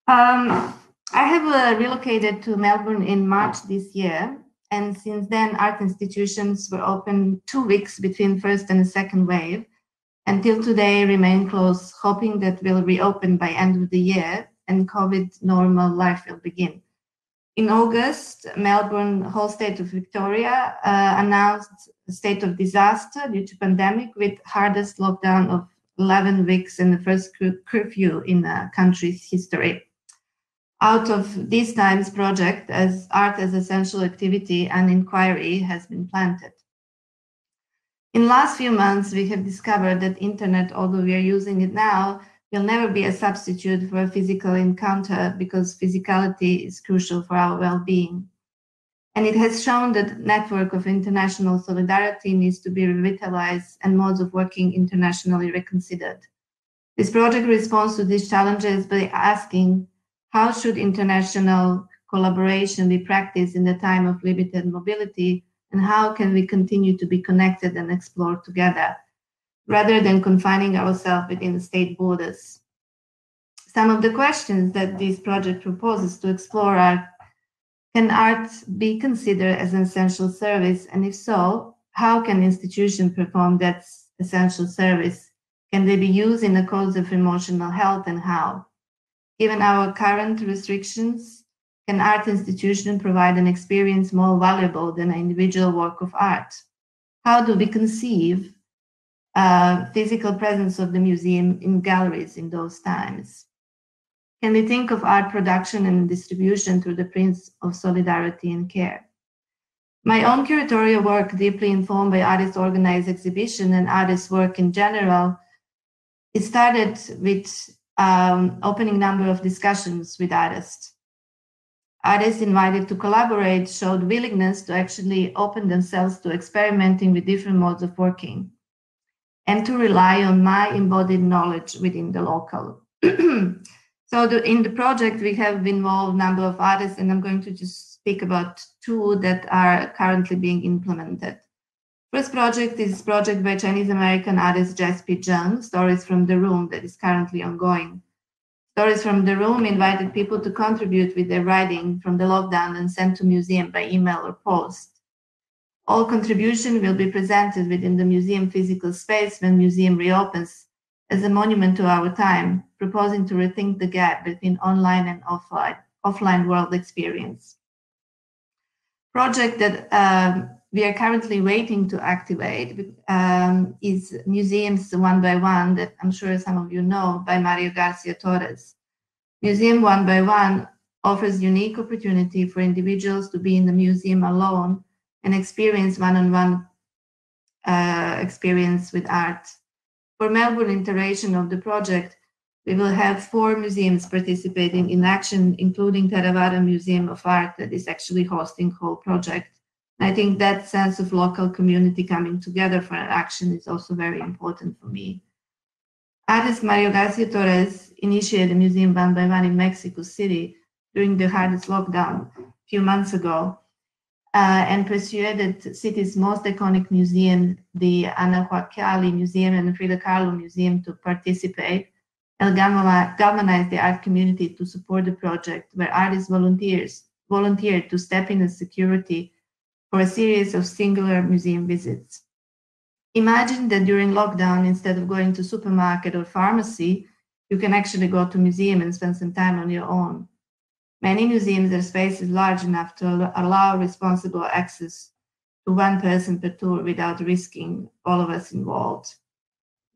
I have relocated to Melbourne in March this year, and since then art institutions were open 2 weeks between first and second wave. Until today remain closed, hoping that will reopen by end of the year and COVID normal life will begin. In August, Melbourne, whole state of Victoria, announced a state of disaster due to pandemic with hardest lockdown of 11 weeks and the first curfew in the country's history. Out of these times, project as art as essential activity and inquiry has been planted. In the last few months, we have discovered that internet, although we are using it now, will never be a substitute for a physical encounter because physicality is crucial for our well-being. And it has shown that network of international solidarity needs to be revitalized and modes of working internationally reconsidered. This project responds to these challenges by asking, how should international collaboration be practiced in the time of limited mobility, and how can we continue to be connected and explore together, rather than confining ourselves within state borders? Some of the questions that this project proposes to explore are, can art be considered as an essential service? And if so, how can institutions perform that essential service? Can they be used in the cause of emotional health, and how? Given our current restrictions, can art institution provide an experience more valuable than an individual work of art? How do we conceive physical presence of the museum in galleries in those times? Can we think of art production and distribution through the principle of solidarity and care? My own curatorial work, deeply informed by artist-organized exhibition and artist work in general, it started with opening number of discussions with artists. Artists invited to collaborate showed willingness to actually open themselves to experimenting with different modes of working and to rely on my embodied knowledge within the local. So in the project, we have involved a number of artists, and I'm going to just speak about 2 that are currently being implemented. First project is project by Chinese-American artist Jaspi Zheng, Stories from the Room, that is currently ongoing. Stories from the Room invited people to contribute with their writing from the lockdown and sent to museum by email or post. All contribution will be presented within the museum physical space when museum reopens as a monument to our time, proposing to rethink the gap between online and offline world experience. Project that we are currently waiting to activate is Museums One by One, that I'm sure some of you know, by Mario Garcia Torres. Museum One by One offers unique opportunity for individuals to be in the museum alone and experience one-on-one experience with art. For Melbourne iteration of the project, we will have 4 museums participating in action, including Theravada Museum of Art that is actually hosting the whole project. I think that sense of local community coming together for an action is also very important for me. Artist Mario Garcia Torres initiated Museum One by One in Mexico City during the hardest lockdown a few months ago and persuaded the city's most iconic museum, the Anahuacalli Museum and the Frida Kahlo Museum, to participate and galvanize the art community to support the project, where artists volunteered to step in as security for a series of singular museum visits. Imagine that during lockdown, instead of going to supermarket or pharmacy, you can actually go to museum and spend some time on your own. Many museums, their space is large enough to allow responsible access to one person per tour without risking all of us involved.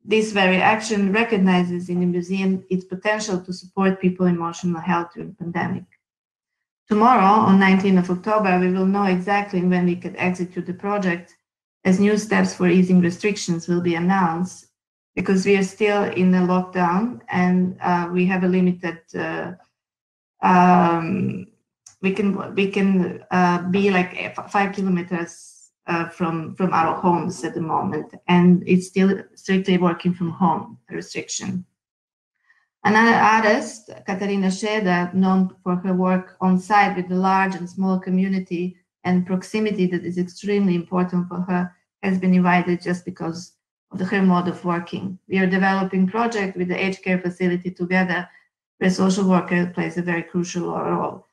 This very action recognizes in the museum its potential to support people's emotional health during the pandemic. Tomorrow, on 19th of October, we will know exactly when we can execute the project, as new steps for easing restrictions will be announced, because we are still in a lockdown and we have a limited, we can be like 5 kilometers from our homes at the moment, and it's still strictly working from home restriction. Another artist, Catalina Shedder, known for her work on site with the large and small community and proximity that is extremely important for her, has been invited just because of her mode of working. We are developing project with the aged care facility together, where social worker plays a very crucial role.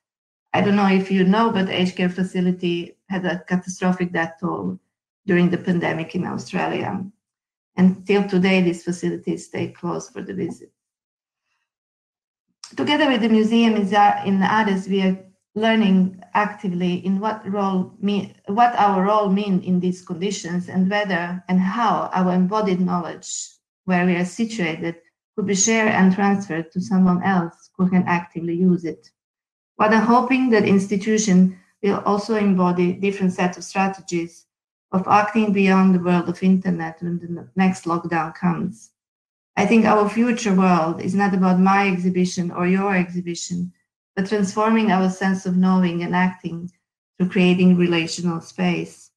I don't know if you know, but the aged care facility had a catastrophic death toll during the pandemic in Australia. And till today, these facilities stay closed for the visit. Together with the museum in others, we are learning actively in what our role means in these conditions, and whether and how our embodied knowledge, where we are situated, could be shared and transferred to someone else who can actively use it. But I'm hoping that institution will also embody different set of strategies of acting beyond the world of internet when the next lockdown comes. I think our future world is not about my exhibition or your exhibition, but transforming our sense of knowing and acting through creating relational space.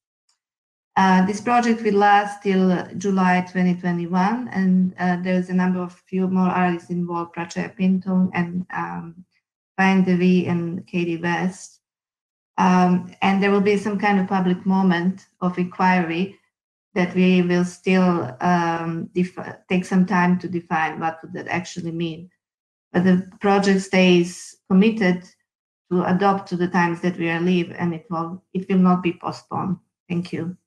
This project will last till July 2021, and there's a number of few more artists involved, Prachaya Pinto and Pine Devi and Katie West. And there will be some kind of public moment of inquiry that we will still take some time to define what would that actually mean. But the project stays committed to adopt to the times that we are live, and it will not be postponed. Thank you.